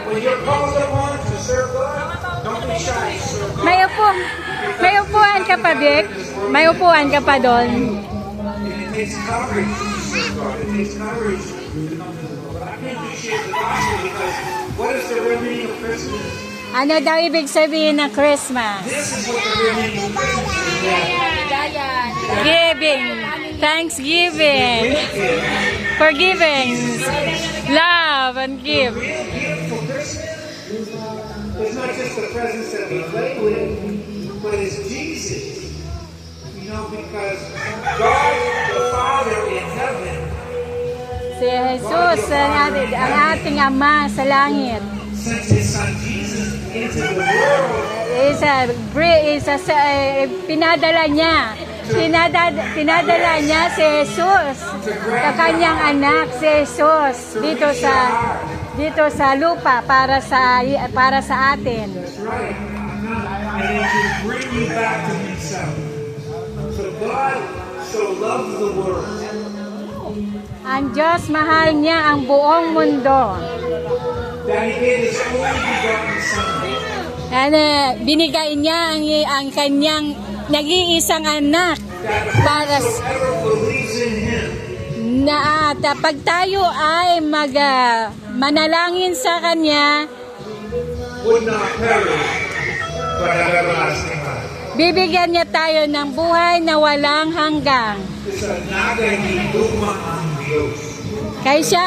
when you're called upon to serve God, don't be shy. Serve God. May upuan ka pa, Vic? May upuan ka pa doon. And it takes courage to serve God. It takes courage to come to the Lord. But I can appreciate the gospel because what is the real meaning of Christmas? Ano daw ibig sabihin ng Christmas? This is what the real meaning of Christmas is. Giving, thanksgiving, forgiving, love, and give. The real gift for Christmas is not just the presents that we play with, but it's Jesus. You know, because God the Father in heaven Si Jesus, ang ating Ama sa langit. sent His Son Jesus into the world. Pinadala niya si Jesus, sa kanyang anak si Jesus dito sa lupa para sa atin. That's right. And then to bring you back to Himself. So God so loved the world Ang Diyos, mahal niya ang buong mundo. that He gave His only begotten Son. Binigay niya ang kanyang nag-iisang anak para Whoever believes in Him na pag tayo ay manalangin sa kanya, would not perish, but have everlasting life. bibigyan niya tayo ng buhay na walang hanggang. Sa nagay ni Luma ang Diyos. Kaya siya,